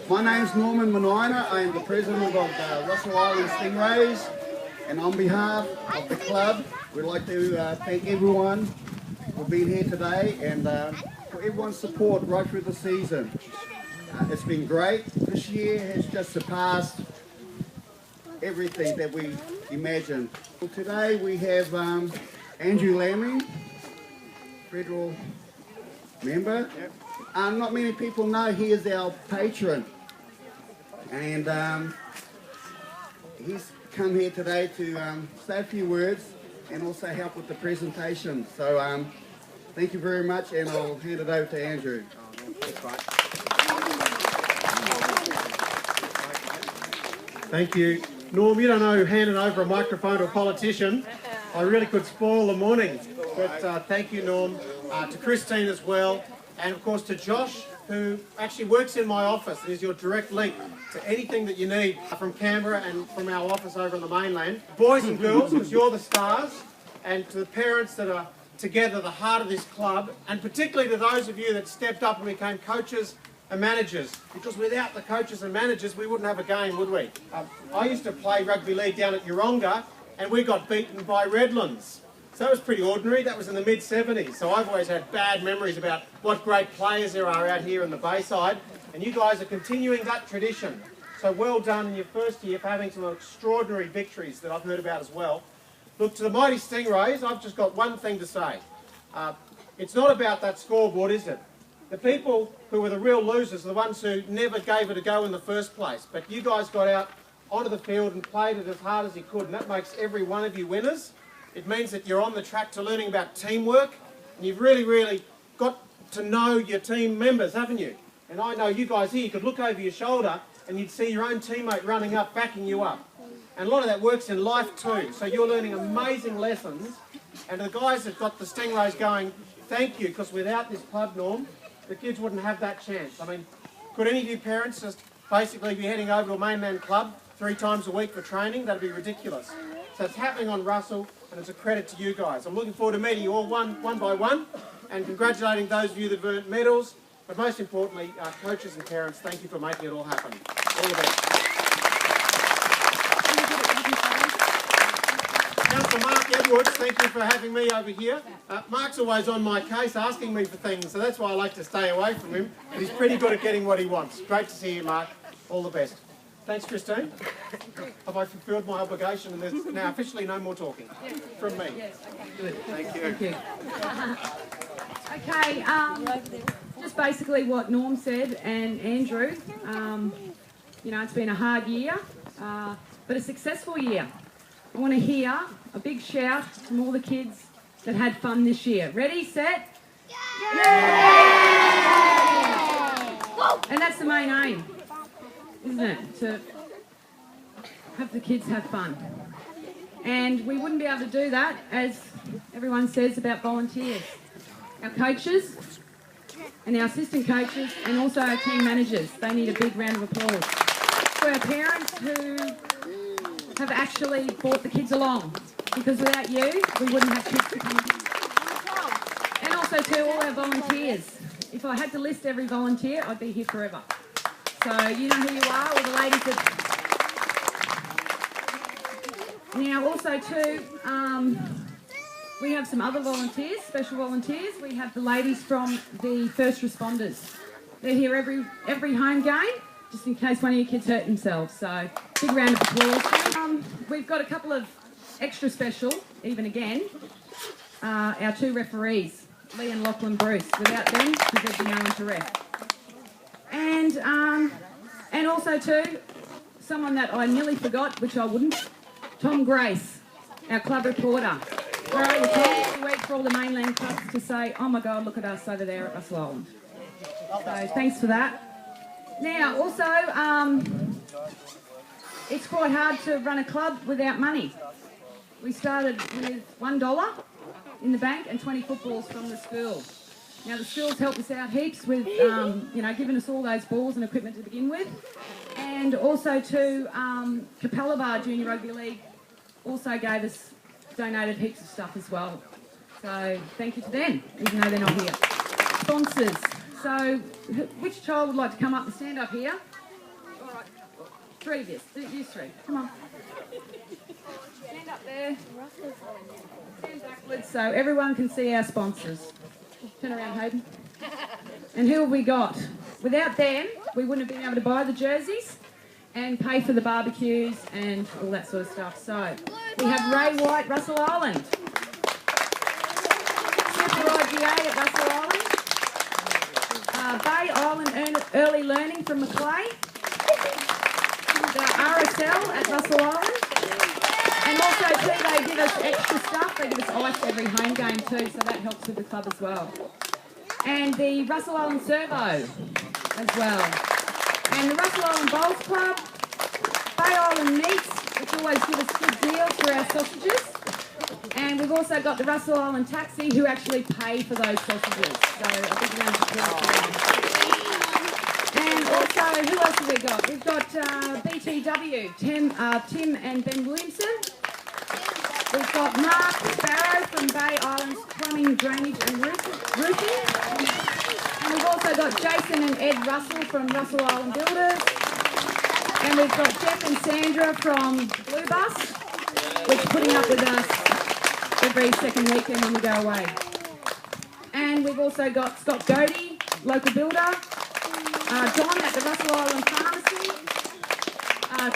My name's Norman Menina. I am the president of Russell Island Stingrays, and on behalf of the club, we'd like to thank everyone for being here today and for everyone's support right through the season. It's been great. This year has just surpassed everything that we imagined. Well, today we have Andrew Laming, federal member. Not many people know he is our patron, and he's come here today to say a few words and also help with the presentation. So thank you very much, and I'll hand it over to Andrew. That's right. Thank you. Norm, you don't know handing over a microphone to a politician. I really could spoil the morning. But thank you, Norm. To Christine as well. And of course to Josh, who actually works in my office and is your direct link to anything that you need from Canberra and from our office over on the mainland. Boys and girls, because you're the stars. And to the parents that are together, the heart of this club. And particularly to those of you that stepped up and became coaches and managers, because without the coaches and managers we wouldn't have a game, would we? I used to play rugby league down at Yeronga and we got beaten by Redlands. So that was pretty ordinary. That was in the mid-70s. So I've always had bad memories about what great players there are out here in the Bayside, and you guys are continuing that tradition. So well done in your first year for having some extraordinary victories that I've heard about as well. Look, to the mighty Stingrays, I've just got one thing to say. It's not about that scoreboard, is it? The people who were the real losers are the ones who never gave it a go in the first place. But you guys got out onto the field and played it as hard as you could, and that makes every one of you winners. It means that you're on the track to learning about teamwork, and you've really got to know your team members, haven't you? And I know you guys here, you could look over your shoulder and you'd see your own teammate running up, backing you up. And a lot of that works in life too. So you're learning amazing lessons. And the guys that got the Stingrays going, thank you, because without this club, Norm, the kids wouldn't have that chance. I mean, could any of you parents just basically be heading over to a mainland club 3 times a week for training? That'd be ridiculous. So it's happening on Russell, and it's a credit to you guys. I'm looking forward to meeting you all one by one, and congratulating those of you that have earned medals. But most importantly, coaches and parents, thank you for making it all happen. All the best. Councillor Mark Edwards, thank you for having me over here. Mark's always on my case asking me for things, so that's why I like to stay away from him. But he's pretty good at getting what he wants. Great to see you, Mark. All the best. Thanks, Christine. Have I fulfilled my obligation, and there's now officially no more talking from me? Yes, okay. Good. Thank you. Okay, just basically what Norm said and Andrew. You know, it's been a hard year, but a successful year. I want to hear a big shout from all the kids that had fun this year. Ready, set? Yay! And that's the main aim, isn't it? To have the kids have fun. And we wouldn't be able to do that, as everyone says, about volunteers. Our coaches and our assistant coaches and also our team managers. They need a big round of applause. For our parents who have actually brought the kids along, because without you, we wouldn't have kids to come. And also to all our volunteers. If I had to list every volunteer, I'd be here forever. So you know who you are, all the ladies that... Now also too, we have some other volunteers, special volunteers. We have the ladies from the first responders. They're here every home game, just in case one of your kids hurt themselves. So big round of applause. We've got a couple of extra special, even again, our 2 referees, Lee and Lachlan Bruce. Without them, there'd be no one to ref. And also too, someone that I nearly forgot, which I wouldn't, Tom Grace, our club reporter. Where are you, Tom? We wait for all the mainland clubs to say, oh my God, look at us over there at Russell Island. So thanks for that. Now, also, it's quite hard to run a club without money. We started with $1 in the bank and 20 footballs from the school. Now, the school's helped us out heaps with, you know, giving us all those balls and equipment to begin with. And also to Capella Bar Junior Rugby League also donated heaps of stuff as well. So thank you to them, even though they're not here. Sponsors. So, which child would like to come up and stand up here? All right, 3 of you. You 3. Come on. Stand up there. Stand backwards so everyone can see our sponsors. Turn around, Hayden. And who have we got? Without them, we wouldn't have been able to buy the jerseys and pay for the barbecues and all that sort of stuff. So, we have Ray White, Russell Island. Super IGA at Russell Island. Bay Island Early Learning from Macleay. The RSL at Russell Island. And also too, they give us extra stuff. They give us ice every home game too, so that helps with the club as well. And the Russell Island Servo as well. And the Russell Island Bowls Club, Bay Island Meats, which always give us good deals for our sausages. And we've also got the Russell Island Taxi, who actually pay for those sausages. So a big round of applause for them. And also, who else have we got? We've got BTW, Tim and Ben Williamson. We've got Mark Sparrow from Bay Islands Plumbing, Drainage and Roofing. And we've also got Jason and Ed Russell from Russell Island Builders. And we've got Jeff and Sandra from Blue Bus, which are putting up with us every second weekend when we go away. And we've also got Scott Godey, local builder. Don at the Russell Island Pharmacy.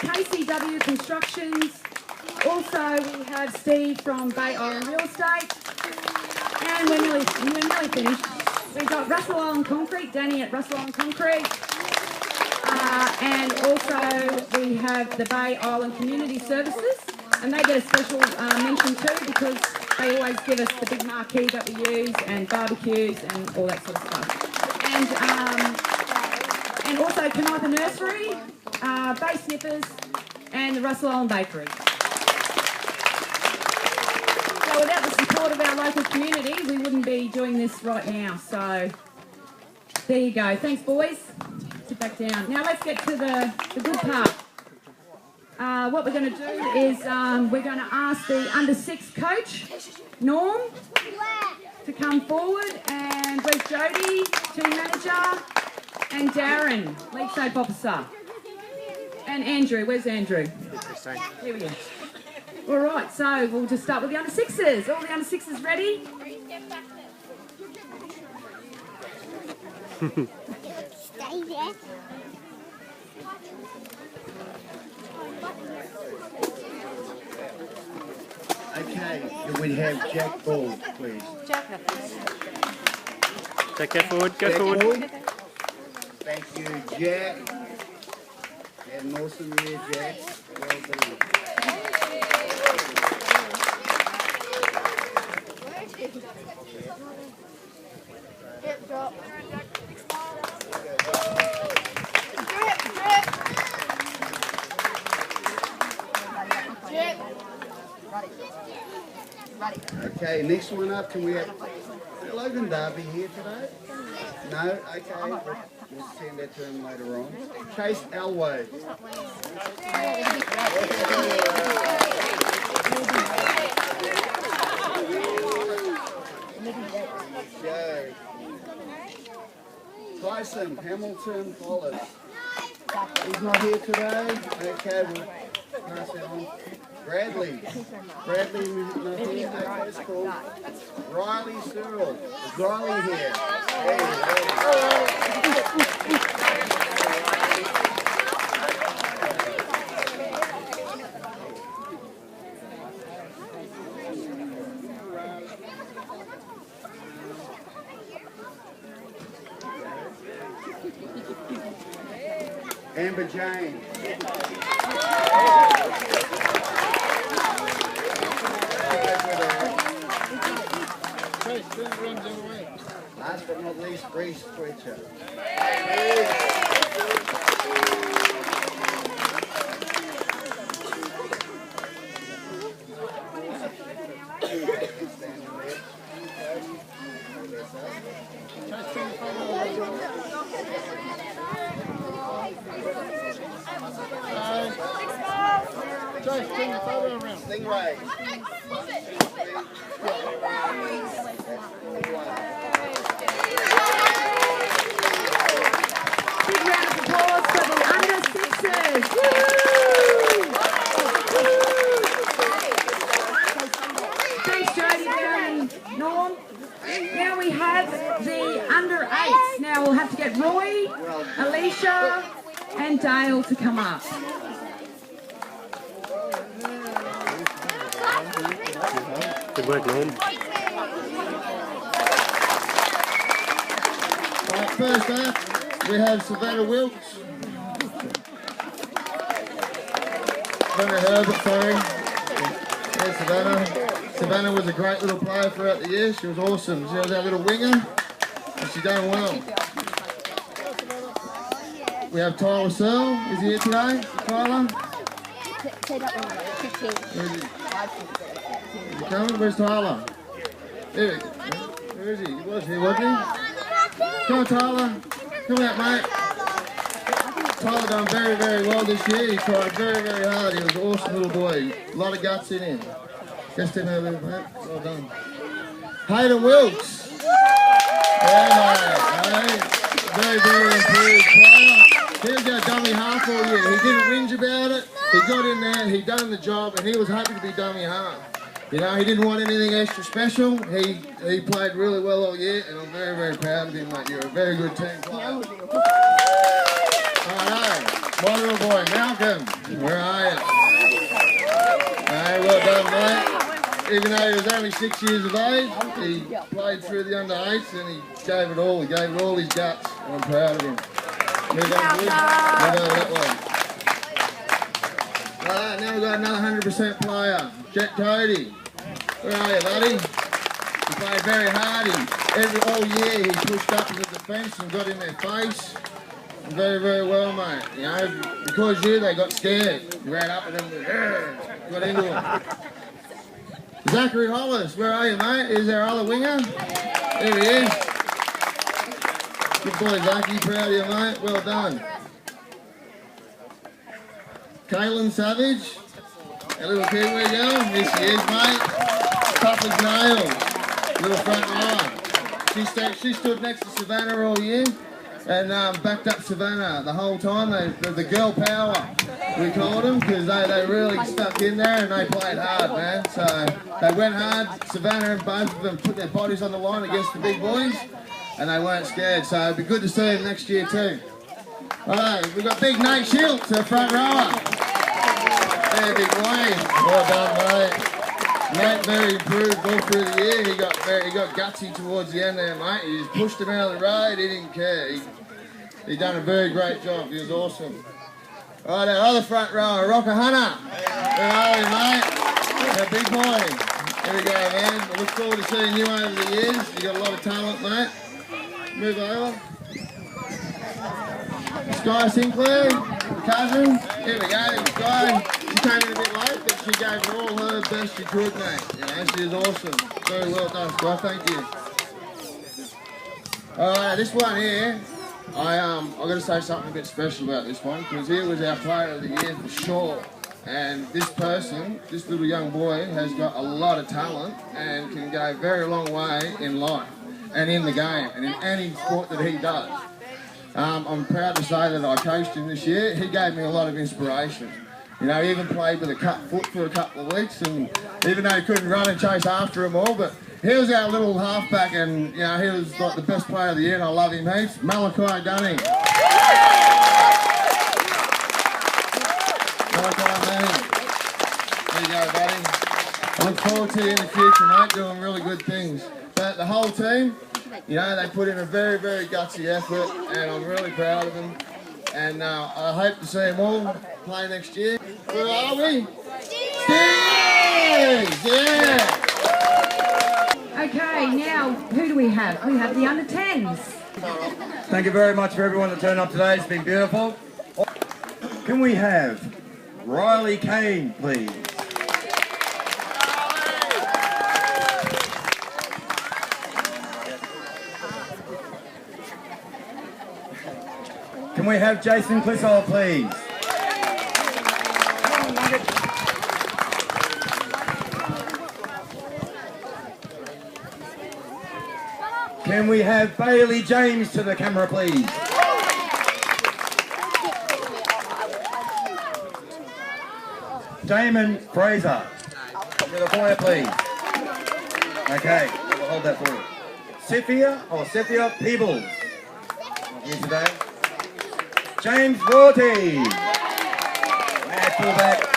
KCW Constructions. Also, we have Steve from Bay Island Real Estate. And we're nearly finished. We've got Russell Island Concrete, Danny at Russell Island Concrete. And also, we have the Bay Island Community Services. And they get a special mention too because they always give us the big marquee that we use and barbecues and all that sort of stuff. And also Canaipa Nursery, Bay Snippers and the Russell Island Bakery. So without the support of our local community, we wouldn't be doing this right now. So there you go. Thanks, boys. Sit back down. Now let's get to the good part. What we're going to do is we're going to ask the under-6 coach, Norm, to come forward, and where's Jody, team manager, and Darren, lead shape officer, and Andrew. Where's Andrew? Here we go. All right, so we'll just start with the under-6s. All the under-6s ready? Stay there. Okay, can we have Jack Ball, please? Jack, go forward, go forward. Thank you, Jack. And awesome there, Jack. Well done. Hip drop. Okay, next one up, can we have Logan Darby here today? No? Okay, we'll send that to him later on. Chase Elway. Okay. Tyson Hamilton Hollis. He's not here today. Okay, we'll pass that on. Bradley not here. Okay, that's cool. Riley Searle. Is Riley here? Hey. Amber Jane. Last but not least, Reese Twitcher. Stingrays. get Roy, Alicia and Dale to come up. Good work, Norm. Right, first up, we have Savannah Wilkes. Savannah Herbert, sorry. There's Savannah. Savannah was a great little player throughout the year. She was awesome. She was our little winger, and she's done well. We have Tyler Searle. Is he here today? Tyler? Where is he? Is he coming? Where's Tyler? There he is. Where is he? He was here, wasn't he? Come on, Tyler. Come out, mate. Tyler done very, very well this year. He tried very, very hard. He was an awesome little boy. A lot of guts in him. Just in there, mate. Well done. Hayden Wilkes. Yeah, mate. Very, very improved player. He was our dummy half all year. He didn't whinge about it. He got in there, he done the job, and he was happy to be dummy half. You know, he didn't want anything extra special. He played really well all year, and I'm very, very proud of him, mate. You're a very good team player. Alright, my little boy, Malcolm, where are you? Hey, well done, mate. Even though he was only 6 years of age, he played through the under-8s and he gave it all. He gave it all his guts, and I'm proud of him. Move on, good. Move over that way. Alright, now we've got another 100% player, Jet Cody. Where are you, buddy? He played very hard. All year he pushed up to the defence and got in their face. Very, very well, mate. You know, because they got scared. He ran up at them and got into them. Zachary Hollis, where are you, mate? Is our other winger? There he is. Good boy, Zachy. Proud of you, mate. Well done. Kaylin Savage, a little Kiwi girl. Yes, she is, mate. Tough as nails. Little front line. She stood next to Savannah all year and backed up Savannah the whole time. The girl power, we called them, because they really stuck in there and they played hard, man. So they went hard. Savannah and both of them put their bodies on the line against the big boys, and they weren't scared. So it'd be good to see them next year too. Alright, we've got big Nate Schultz, our front rower. There, big boy. Well done, mate. Nate very improved all through the year. He got gutsy towards the end there, mate. He just pushed him out of the road. He didn't care. He done a very great job. He was awesome. Alright, our other front rower, Rocker Hunter. Where are you, mate? Our big boy. Here we go, man. I look forward to seeing you over the years. You got a lot of talent, mate. Move over. Sky Sinclair, cousin. Here we go, Sky. She came in a bit late, but she gave it all her best she could, mate. You know, she is awesome. Very well done, Sky. Thank you. Alright, this one here, I've got to say something a bit special about this one, because he was our player of the year for sure. And this person, this little young boy, has got a lot of talent and can go a very long way in life and in the game and in any sport that he does. I'm proud to say that I coached him this year. He gave me a lot of inspiration. You know, he even played with a cut foot for a couple of weeks, and even though he couldn't run and chase after them all, but he was our little halfback, and you know, he was like the best player of the year, and I love him heaps. Malachi Dunning. Malachi Dunning. There you go, buddy. I look forward to you in the future, mate, doing really good things. But the whole team, you know, they put in a very, very gutsy effort, and I'm really proud of them. And I hope to see them all play next year. Where are we? Stingrays! Yeah! Okay, now who do we have? We have the under 10s. Thank you very much for everyone that turned up today. It's been beautiful. Can we have Riley Kane, please? Can we have Jason Clissold, please? Can we have Bailey James to the camera, please? Damon Fraser. To the foyer, please. Okay, we'll hold that for you. Cynthia Peebles. here today. James Royalty. Mad fullback.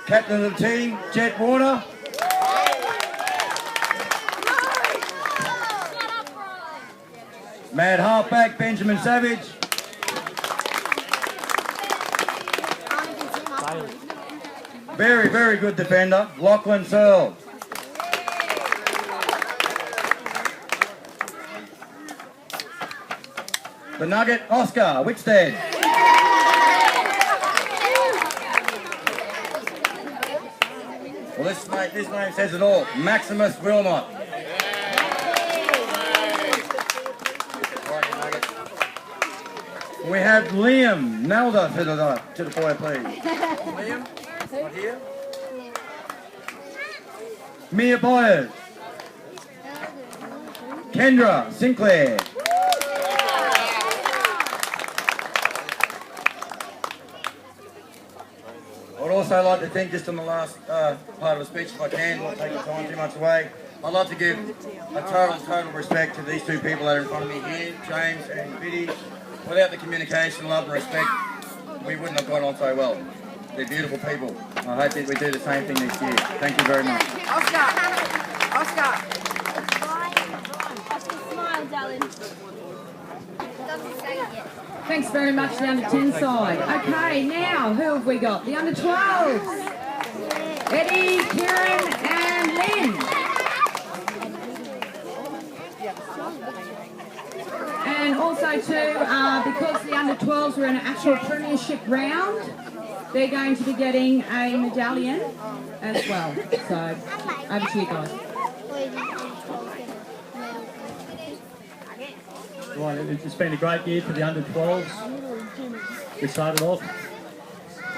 Captain of the team, Jet Warner. Mad halfback, Benjamin Savage. Very, very good defender, Lachlan Searle. The Nugget, Oscar Whitstead. Well, this name says it all. Maximus Wilmot. We have Liam Nelda to the fore, please. Liam, right here. Mia Byers. Kendra Sinclair. I'd also like to think, just on the last part of the speech, if I can, not take the time too much away, I'd like to give a total respect to these two people that are in front of me here, James and Biddy. Without the communication, love and respect, we wouldn't have gone on so well. They're beautiful people. I hope that we do the same thing next year. Thank you very much. Oscar, smile, darling. Doesn't say it yet. Thanks very much, the under 10 side. Okay, now who have we got? The under 12s. Eddie, Kieran, and Lynn. And also too, because the under 12s were in an actual premiership round, they're going to be getting a medallion as well. So, over to you guys. Right, it's been a great year for the under 12s. We started off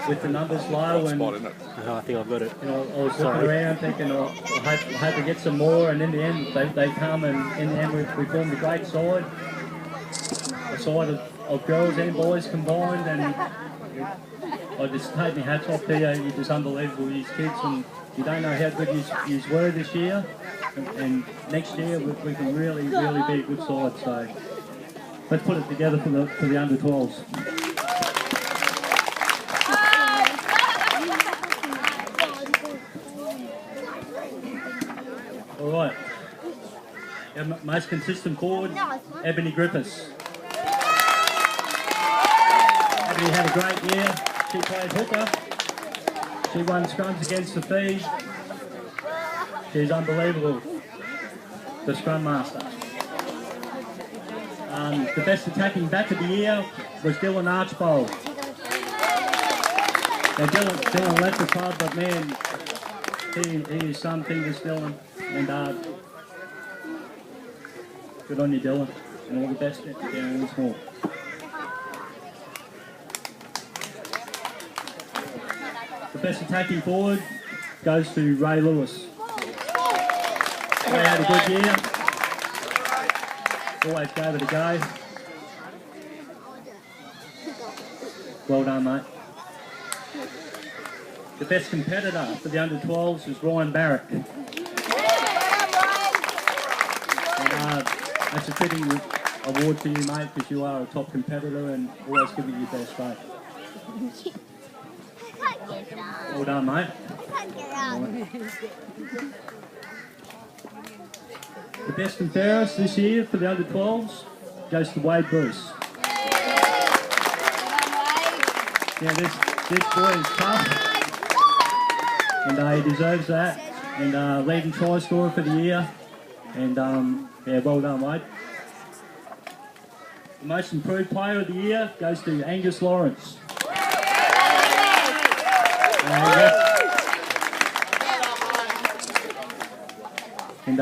with the numbers low, and I think I've got it. you know, I was looking around thinking, I hope to get some more, and in the end they come, and in the end we formed a great side. A side of girls and boys combined, and I just take my hats off to you. You're just unbelievable, these kids, and you don't know how good you were this year, and next year we can really be a good side. So let's put it together for the under 12s. All right. Our most consistent forward, Ebony Griffiths. Ebony had a great year. She played hooker. She won scrums against the feed. She's unbelievable, the scrum master. The best attacking back of the year was Dylan Archbold. Now Dylan left the club, but man, he is something, this Dylan. And good on you, Dylan, and all the best down in the small. The best attacking forward goes to Ray Lewis. Ray had a good year. Always gave it a go. Well done, mate. The best competitor for the under 12s is Ryan Barrack. That's a fitting award for you, mate, because you are a top competitor and always give it your best, mate. Well done, mate. The best and fairest this year for the under 12s goes to Wade Bruce. Yeah, this boy is tough, and he deserves that. And leading try scorer for the year. And yeah, well done, mate. The most improved player of the year goes to Angus Lawrence. And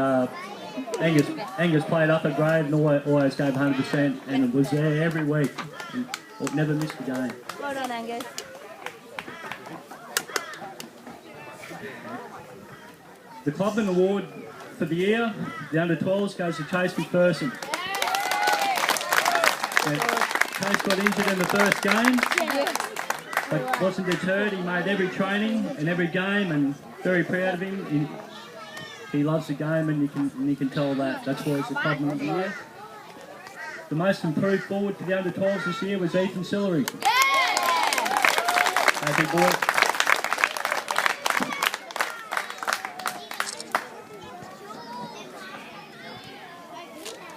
Angus played up a grade and always gave 100% and was there every week. And never missed a game. Well done, Angus. The Clubman Award for the year, the under 12s, goes to Chase McPherson. Chase got injured in the first game, but wasn't deterred. He made every training and every game, and very proud of him. He loves the game, and you can tell that. That's why he's the clubman of the year. The most improved forward for the under-12s this year was Ethan Sillery. Happy boy.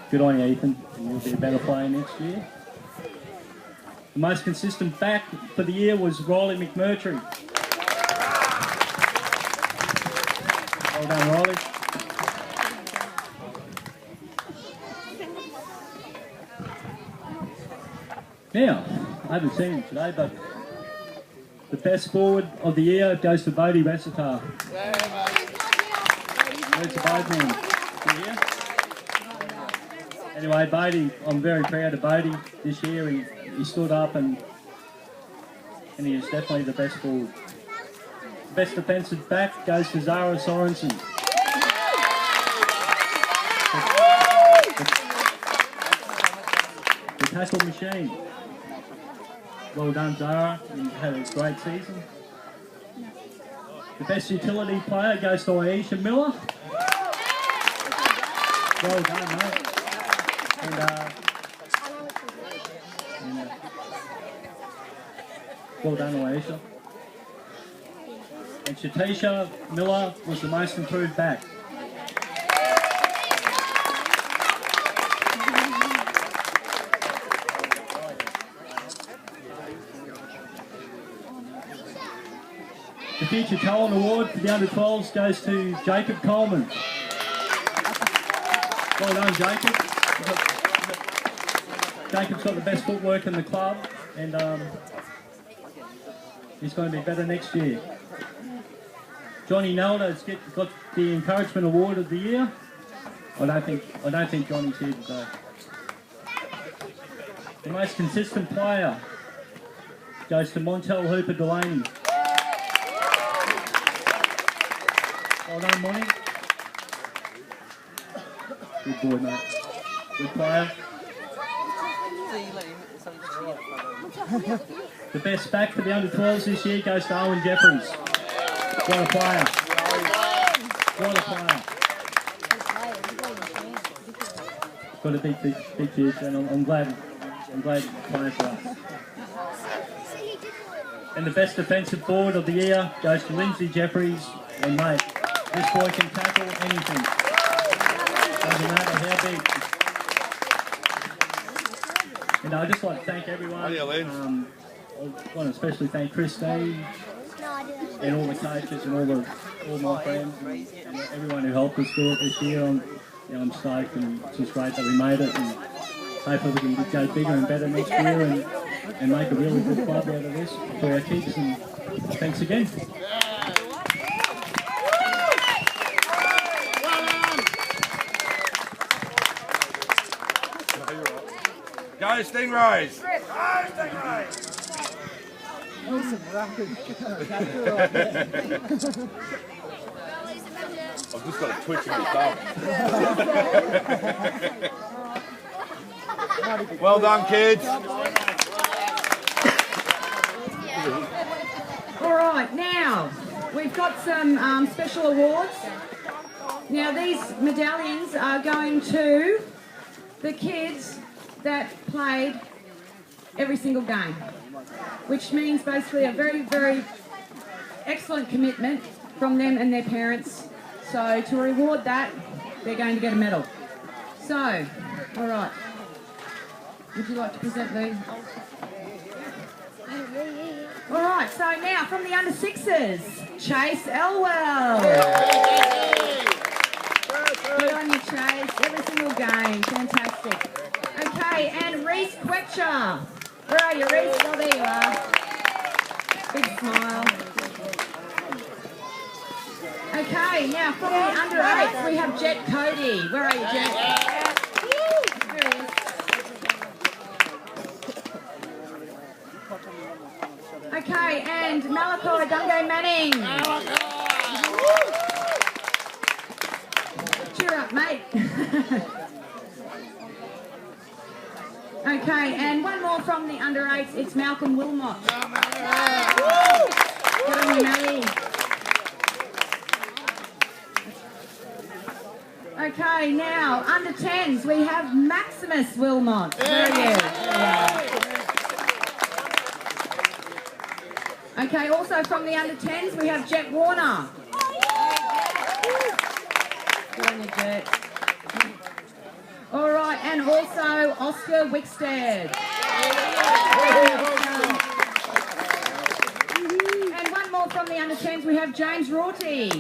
Good on you, Ethan. And you'll be a better player next year. The most consistent back for the year was Riley McMurtry. Well done, Riley. Now, I haven't seen him today, but the best forward of the year goes to Bodie Resitar. Where's the Bode man? You here? Anyway, Bodie, I'm very proud of Bodie this year. He stood up and he is definitely the best forward. The best defensive back goes to Zara Sorensen. The tackle machine. Well done, Zara. You had a great season. The best utility player goes to Aisha Miller. Well done, mate. Well done, Aisha. And Shatisha Miller was the most improved back. The Future Talent Award for the under-12s goes to Jacob Coleman. Well done, Jacob. Jacob's got the best footwork in the club, and he's going to be better next year. Johnny Nelda's got the Encouragement Award of the year. I don't think Johnny's here today. The most consistent player goes to Montel Hooper Delaney. Well done, Monty. Good boy, mate. Good player. The best back for the under-12s this year goes to Owen Jeffries. What a player. What a player. Got a big future, and I'm glad he's playing for us. And the best defensive forward of the year goes to Lindsay Jeffries. And mate, this boy can tackle anything. Doesn't matter how big. And I'd just like to thank everyone. I want to especially thank Christine and all the coaches and all my friends and everyone who helped us do it this year. I'm stoked, and it's just great that we made it, and hopefully we can go bigger and better next year and make a really good club out of this for our kids. And thanks again. Go Stingrays! Go Stingrays! I've just got a twitch in my thumb. Well done, kids. All right, now we've got some special awards. Now these medallions are going to the kids that played every single game, which means basically a very, very excellent commitment from them and their parents. So to reward that, they're going to get a medal. So, all right. Would you like to present these? All right, so now from the under-6s, Chase Elwell. Good on you, Chase. Every single game. Fantastic. Okay, and Reese Quetcher. Where are you, Reese? Oh, there you are. Big smile. Okay, now from the under-8s, we have Jet Cody. Where are you, Jet? There he is. Okay, and Malachi Dungo Manning. Cheer up, mate. Okay, and one more from the under-8s. It's Malcolm Wilmot. Good on you, Mallie. Okay, now, under 10s, we have Maximus Wilmot. There he is. Okay, also from the under 10s, we have Jet Warner. Good on you, Jet. All right, and also Oscar Wickstead. And one more from the under 10s, we have James Rorty.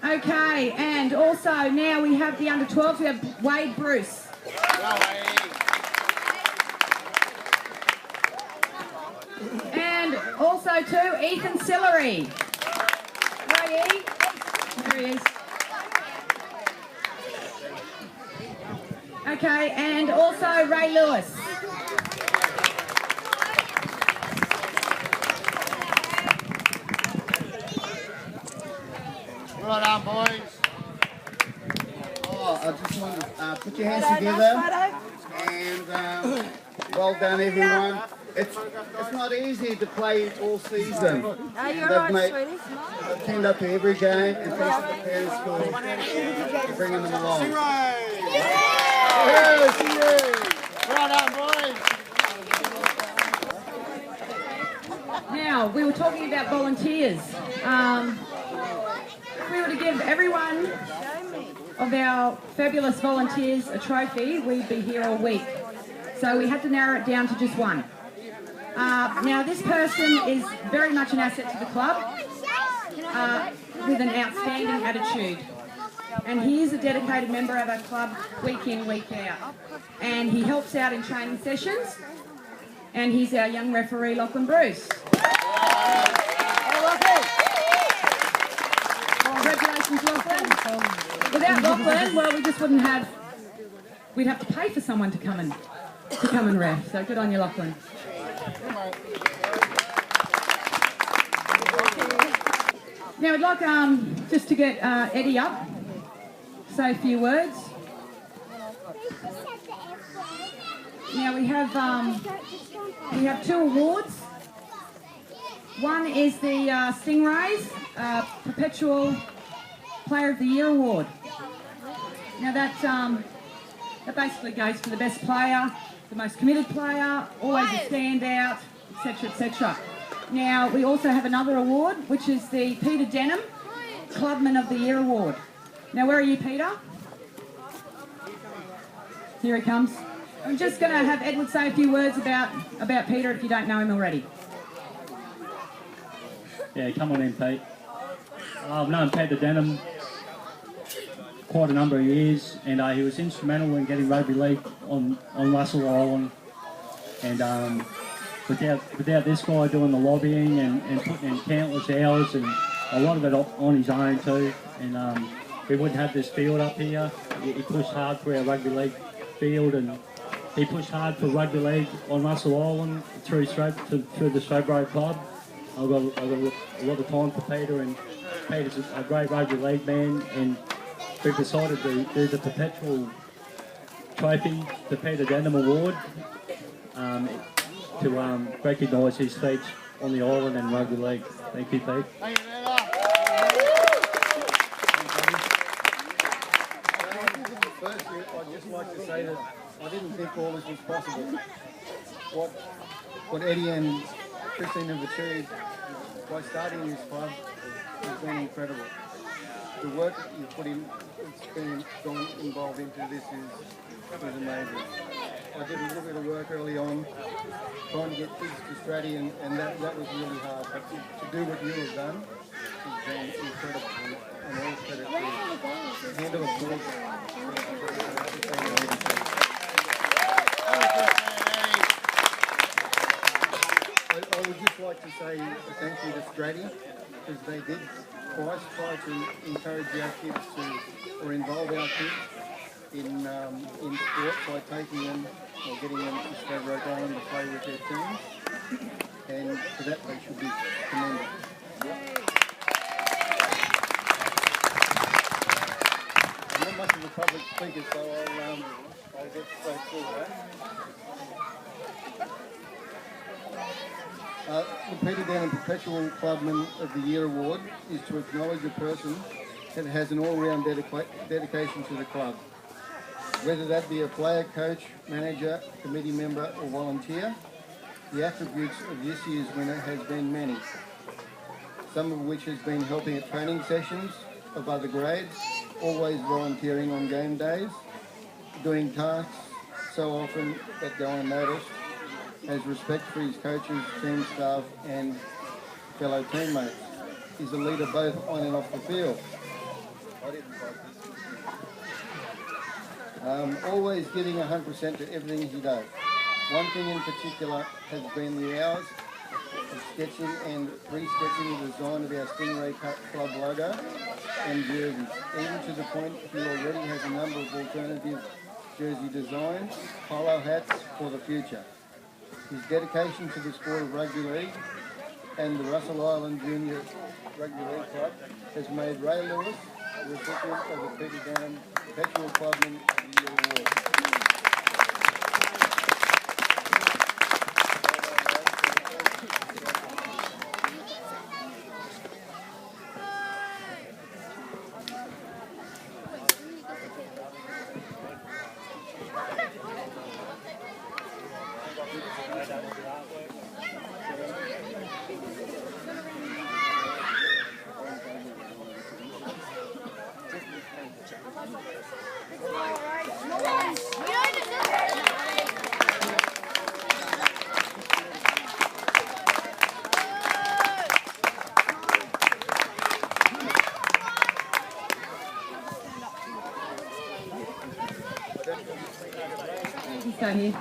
Okay, and also now we have the under 12s, we have Wade Bruce. And also too, Ethan Sillery. Where are you? There he is. Okay, and also Ray Lewis. Right on, boys. Oh, I just want to put your hands together and well done, everyone. It's not easy to play all season. They've turned up to every game, and thanks to the parents for bringing them along. Right on, boys. Now, we were talking about volunteers. If we were to give everyone of our fabulous volunteers a trophy, we'd be here all week. So we had to narrow it down to just one. Now this person is very much an asset to the club with an outstanding attitude. And he is a dedicated member of our club week in, week out. And he helps out in training sessions. And he's our young referee, Lachlan Bruce. Congratulations, Lachlan. Without Lachlan, well, we just wouldn't have, we'd have to pay for someone to come and ref. So good on you, Lachlan. Now I'd like just to get Eddie up, say a few words. Now we have two awards. One is the Stingrays Perpetual Player of the Year Award. Now that basically goes for the best player, the most committed player, always a standout, etc., etc. Now we also have another award, which is the Peter Denham Clubman of the Year Award. Now where are you, Peter? Here he comes. I'm just going to have Edward say a few words about Peter if you don't know him already. Yeah, come on in, Pete. I've known Peter Denham quite a number of years, and he was instrumental in getting rugby league on Russell Island. And without this guy doing the lobbying and putting in countless hours and a lot of it on his own too, and we wouldn't have this field up here. He pushed hard for our rugby league field, and he pushed hard for rugby league on Russell Island through the Stradbroke Club. I've got a lot of time for Peter, and Peter's a great rugby league man, and we've decided to do the Perpetual Trophy, the Peter Denham Award, to recognise his feats on the island and rugby league. Thank you, Pete. Firstly, I'd just like to say that I didn't think all this was possible. What Eddie and Christine have achieved by starting this club has been incredible. The work that you put in, it's been involved into this is amazing. I did a little bit of work early on, trying to get kids to Stratty, and that was really hard. But to do what you have done has been incredible, and all credit to hand of applause. I would just like to say thank you to Stratty, because they did twice try to encourage our kids or involve our kids in sport by taking them or getting them to Stradbroke Island to play with their teams, and for that they should be commended. I'm not much of a public speaker, so I'll get straight through that. The Peter Denham Perpetual Clubman of the Year Award is to acknowledge a person that has an all-round dedication to the club. Whether that be a player, coach, manager, committee member or volunteer, the attributes of this year's winner has been many, some of which has been helping at training sessions of other grades, always volunteering on game days, doing tasks so often that go unnoticed, has respect for his coaches, team staff and fellow teammates, is a leader both on and off the field. Always giving 100% to everything he does. One thing in particular has been the hours of sketching and resketching the design of our Stingray Club logo and jerseys, even to the point he already has a number of alternative jersey designs, polo hats for the future. His dedication to the sport of rugby league and the Russell Island Junior Rugby League Club has made Ray Lewis the recipient of the Peter Denham Perpetual Clubman of the Year Award. Here.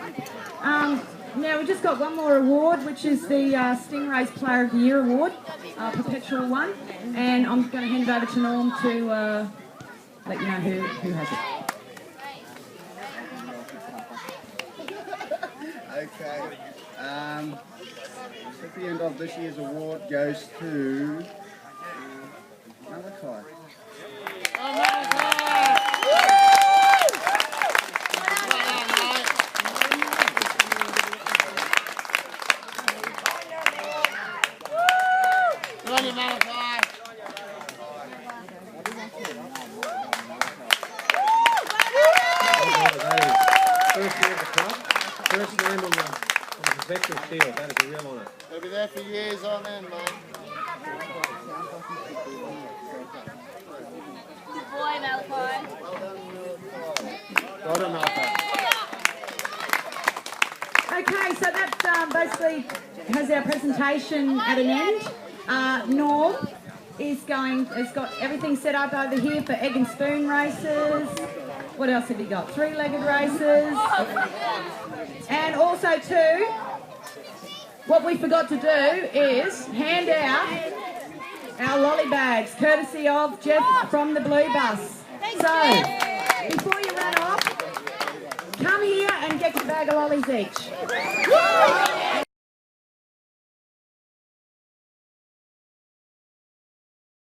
Now we've just got one more award, which is the Stingrays Player of the Year Award, perpetual one, and I'm going to hand it over to Norm to let you know who has it. Okay. At the end of this year's award goes to Malachi. First name on the Vector Shield, that is a real honour. They'll be there for years on end, mate. Good boy, Malachi. Well done, Malcolm. Okay, so that basically has our presentation at an end. Norm has got everything set up over here for egg and spoon races. What else have you got? 3-legged races. And also too, what we forgot to do is hand out our lolly bags, courtesy of Jeff from the Blue Bus. So, before you run off, come here and get your bag of lollies each.